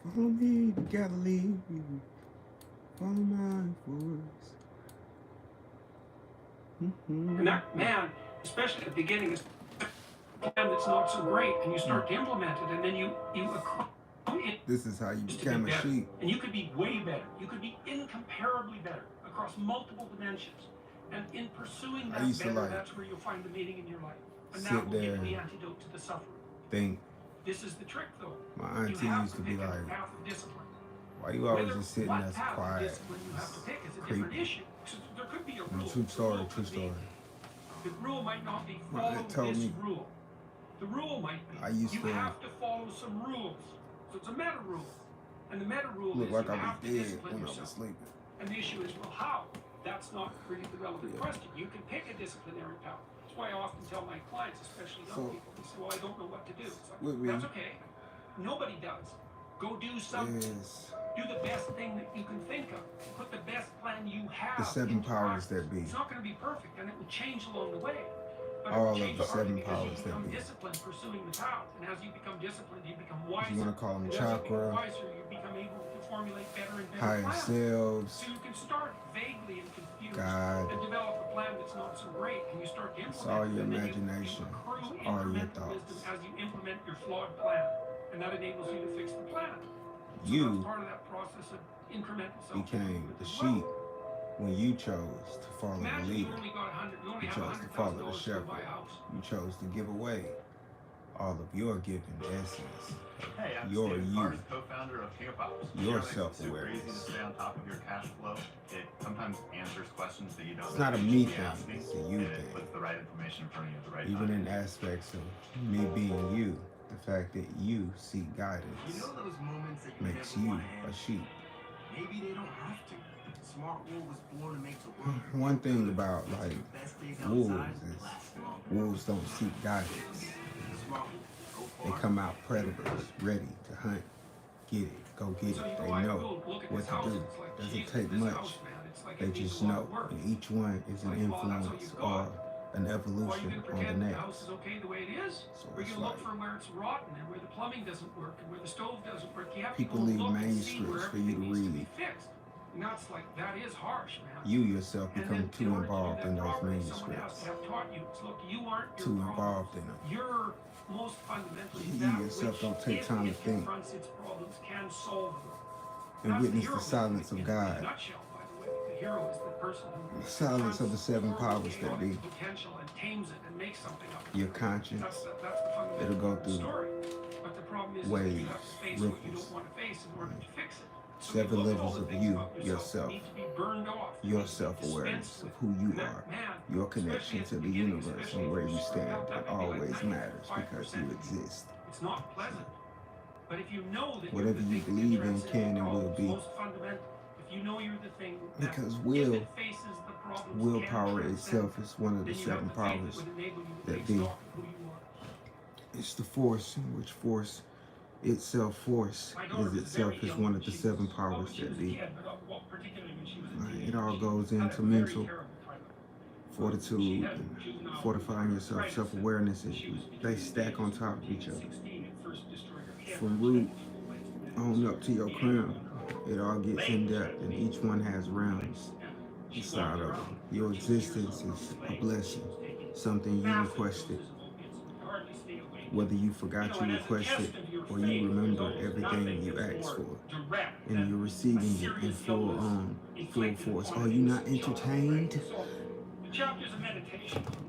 Follow me to Galilee. Follow my voice. And that man, especially at the beginning, is a plan that's not so great, and you start to implement it, and then you accrue This is how you to be become a better. sheep. And you could be way better. You could be incomparably better across multiple dimensions. And in pursuing that better, that's where you'll find the meaning in your life. And that will give the antidote to the suffering. Think. This is the trick, though. My auntie used to be like, path of discipline. why you always just sitting there quiet? Discipline you have to pick is a different issue. There could be a rule. True story, true story. The rule might not be follow this rule. The rule might be you have to follow some rules. So it's a meta rule. And the meta rule is like you I have was to dead discipline when I was yourself. sleeping. And the issue is, well, how? That's not really the relevant question. You can pick a disciplinary path. That's why I often tell my clients, especially young people, they say, well, I don't know what to do. It's like, that's okay. Nobody does. Go do something. Yes. Do the best thing that you can think of. Put the best plan you have. The 7 powers that be. It's not going to be perfect, and it will change along the way. But all of the 7 powers that be. Disciplined pursuing the path, and as you become disciplined, you become wiser. You want to call them and chakra. Wiser, you become able to formulate better and better higher plans. selves. So you can start vaguely and confused God. and develop a plan that's not so great, and you start to implement. It's all your imagination. You all your thoughts. as you implement your flawed plan, and that enables you to fix the plan. So you that's part of that process of incremental became the sheep when you chose to follow the leader. You chose to follow the shepherd. You chose to give away all of your given essence. Hey, I'm your Steve you. Carter, co-founder of King of Pops. Your self-awareness. It's super easy to stay on top of your cash flow. It sometimes answers questions that you don't. It's not a me thing. It's a you thing. It puts the right information in front of you at the right Even time. in aspects of me being you, the fact that you seek guidance those moments that you makes never you wanna a have? sheep. Maybe they don't have to. The smart wolf was born to make the world. One thing about like The best days wolves outside is last longer. wolves don't seek guidance. The smart wolf, go They far. come out predators, ready to hunt, get it, go get it. They know what to do. Doesn't take much. They just know. And each one is an influence or an evolution on the next. The house is okay the way it is, So or it's you look like for where it's rotten and where the plumbing doesn't work and where the stove doesn't work. You have people to leave look and see where manuscripts for you to everything needs to be read. fixed. And that's like, that is harsh, man. You yourself And become then too in order to do involved that in those properly, someone has manuscripts. to have taught you. It's, look, you aren't your Too problem. involved in them. You're most fundamentally You that yourself which, don't take if time to it think. confronts its problems, can solve them. And That's witness hero the silence of in God. a nutshell, by the way. The hero is the person who The silence of the 7 powers confronts that be. potential and tames it and makes something of it. Your conscience. That's the fundamental It'll go through story. But the problem is that waves, you have to face what you ripples. don't want to face in order to fix it. So 7 you look at all levels the of things you, about yourself. that need to be burned off. Your self-awareness of who you are, your connection to the universe and where you stand, it always matters because you exist. It's not pleasant. But if you know that Whatever you're the you thing believe that in addresses can the and will problems, be. most fundamental, if you know you're the thing that, Because if will, it faces the problems, willpower can itself is one of the then you have 7 the faith powers would enable you to that take be. stock of who you are. It's the force in which force itself force is itself is one of the 7 powers that be. It all goes into mental fortitude and fortifying yourself, self-awareness. They stack on top of each other. From root on up to your crown, it all gets in depth and each one has realms inside of it. Your existence is a blessing, something you requested. Whether you forgot you requested or you remember everything you asked for, and you're receiving it in full force. Are you not entertained?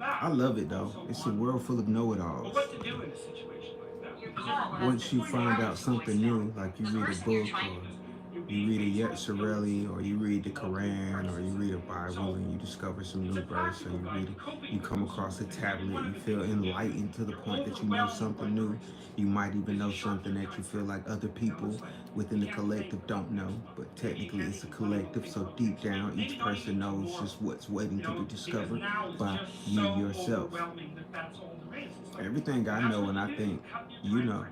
I love it though. It's a world full of know-it-alls. Once you find out something new, like you read a book or You read a Yetzirah, or you read the Quran, or you read a Bible, and you discover some new verse, or you come across a tablet, you feel enlightened to the point that you know something new. You might even know something that you feel like other people within the collective don't know, but technically it's a collective, so deep down each person knows just what's waiting to be discovered by you yourself. Everything I know and I think you know,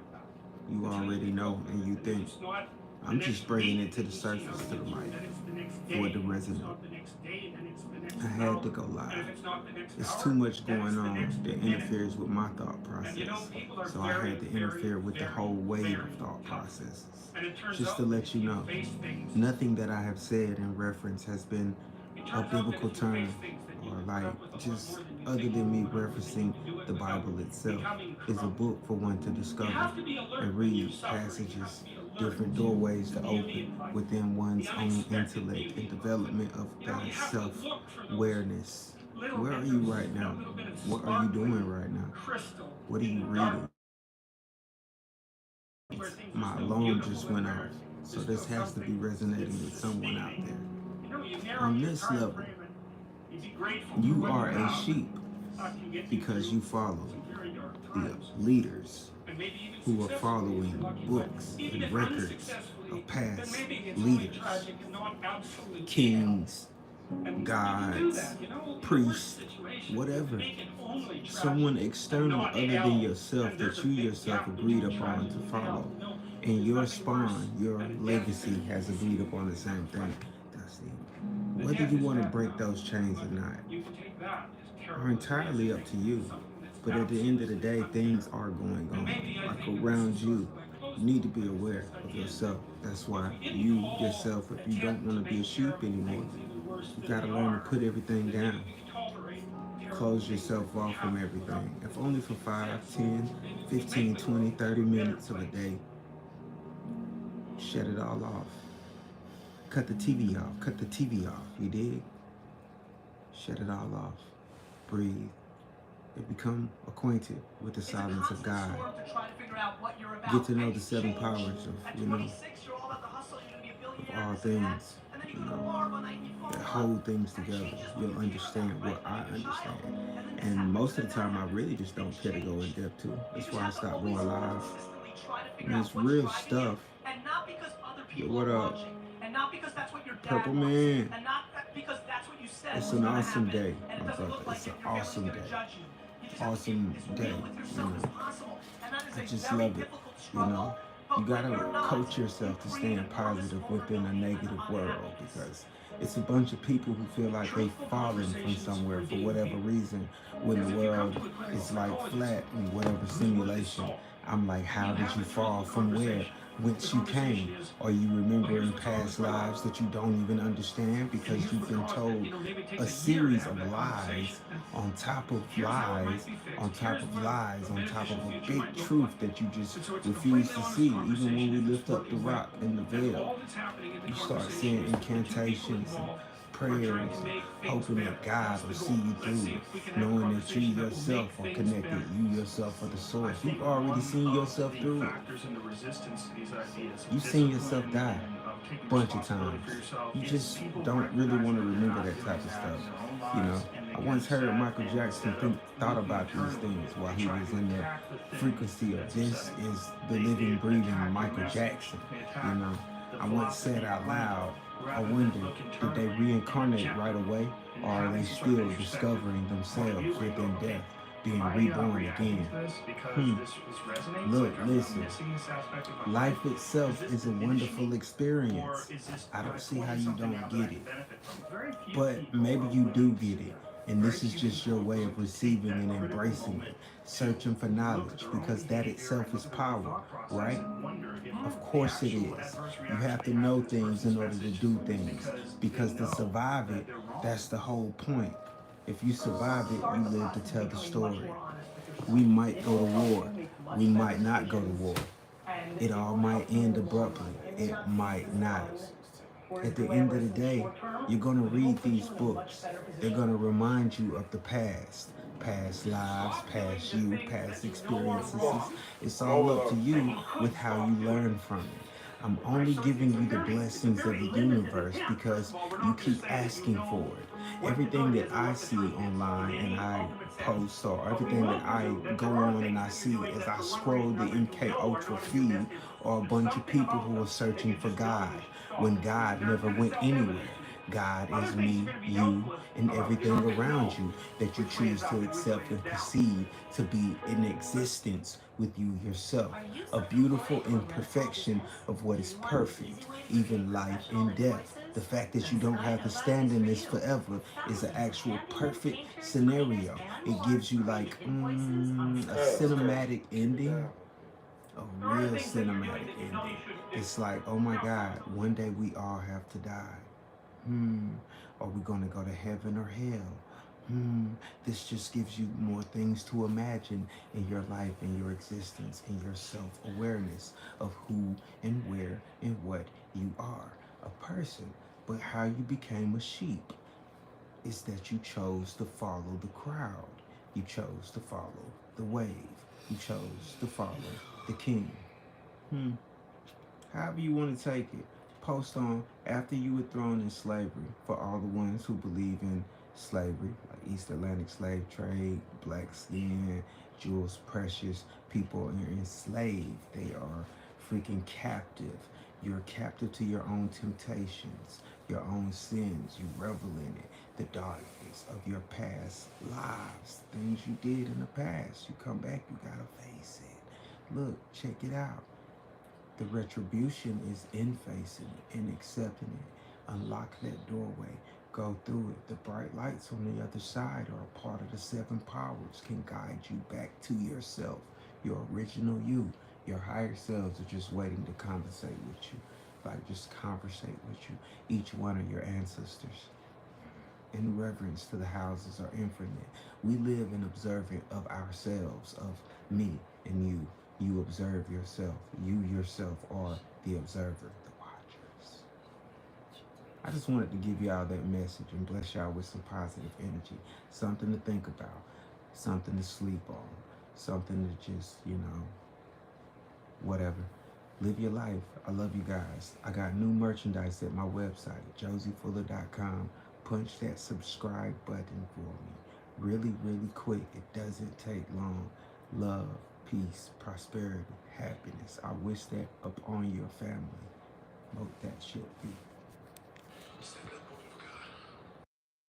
you already know and you think. I'm just bringing it to the surface, to the mic, for it to resonate. I had to go live. It's too much going on that interferes with my thought process. So I had to interfere with the whole wave of thought processes. Just to let you know, nothing that I have said in reference has been a biblical term, or like just other than me referencing the Bible itself. Is a book for one to discover and read passages, different doorways to open within one's own intellect and development of that self-awareness. Where are you right now? What are you doing right now? What are you reading? My alarm just went off, so this has to be resonating with someone out there. On this level, you are a sheep because you follow the leaders who are following books and records of past leaders, kings, gods, priests, whatever. Someone external other than yourself that you yourself agreed upon to follow. And your spawn, your legacy has agreed upon the same thing. That's it. Whether you want to break those chains or not are entirely up to you. But at the end of the day, things are going on. Like around you, you need to be aware of yourself. That's why you yourself, if you don't want to be a sheep anymore, you got to learn to put everything down. Close yourself off from everything. If only for 5, 10, 15, 20, 30 minutes of a day. Shut it all off. Cut the TV off. Cut the TV off. You dig? Shut it all off. Breathe. And become acquainted with the silence of God. Get to know the 7 powers of, of all things, that hold things together. You'll understand what I understand. And most of the time, I really just don't care to go in depth to. That's why I stopped going live. And it's real stuff. Yo, what up? Purple Man. It's an awesome day, my brother. It's an awesome day. Awesome day. I just love it. You gotta coach yourself to staying positive within a negative world, because it's a bunch of people who feel like they've fallen from somewhere for whatever reason when the world is like flat in whatever simulation. I'm like, how did you fall from where? Whence you came? Are you remembering past lives that you don't even understand because you've been told a series of lies on top of lies on top of lies on top of a big truth that you just refuse to see? Even when we lift up the rock in the veil, you start seeing incantations and prayers, hoping that God will see you through, knowing that you yourself are connected, you yourself are the source. You've already seen yourself through it. You've seen yourself die a bunch of times. You just don't really want to remember that type of stuff. I once heard Michael Jackson thought about these things while he was in the frequency of this is the living, breathing Michael Jackson. I once said out loud, I wonder, did they reincarnate right away, or are they still discovering themselves within death, being reborn again? Look, listen, life itself is a wonderful experience. I don't see how you don't get it, but maybe you do get it. And this is just your way of receiving and embracing it, searching for knowledge, because that itself is power, right? Of course it is. You have to know things in order to do things, because to survive it, that's the whole point. If you survive it, you live to tell the story. We might go to war. We might not go to war. It all might end abruptly. It might not. At the end of the day, you're going to read these books. They're going to remind you of the past lives, past you, past experiences. It's all up to you with how you learn from it. I'm only giving you the blessings of the universe because you keep asking for it. Everything that I see online and I post, or everything that I go on and I see as I scroll the MK Ultra feed, are a bunch of people who are searching for God when God never went anywhere. God is me, you, and everything around you that you choose to accept and perceive to be in existence with you yourself. A beautiful imperfection of what is perfect, even life and death. The fact that you don't have to stand in this forever is an actual perfect scenario. It gives you like a cinematic ending, a real cinematic ending. It's like, oh my God, one day we all have to die. Are we going to go to heaven or hell? This just gives you more things to imagine in your life, in your existence, in your self-awareness of who and where and what you are. A person. But how you became a sheep is that you chose to follow the crowd. You chose to follow the wave. You chose to follow the king. However you want to take it. Post on after you were thrown in slavery, for all the ones who believe in slavery, like East Atlantic slave trade, black skin, Jules Precious, people are enslaved. They are freaking captive. You're captive to your own temptations, your own sins. You revel in it. The darkness of your past lives, things you did in the past. You come back, you gotta face it. Look, check it out. The retribution is in facing it and accepting it. Unlock that doorway. Go through it. The bright lights on the other side are a part of the 7 powers, can guide you back to yourself, your original you. Your higher selves are just waiting to conversate with you. Like just conversate with you. Each one of your ancestors. In reverence to the houses are infinite. We live in observant of ourselves, of me and you. You observe yourself. You yourself are the observer, the watchers. I just wanted to give y'all that message and bless y'all with some positive energy. Something to think about. Something to sleep on. Something to just, whatever. Live your life. I love you guys. I got new merchandise at my website, josiefuller.com. Punch that subscribe button for me. Really, really quick. It doesn't take long. Love, peace, prosperity, happiness. I wish that upon your family. Hope that shit be.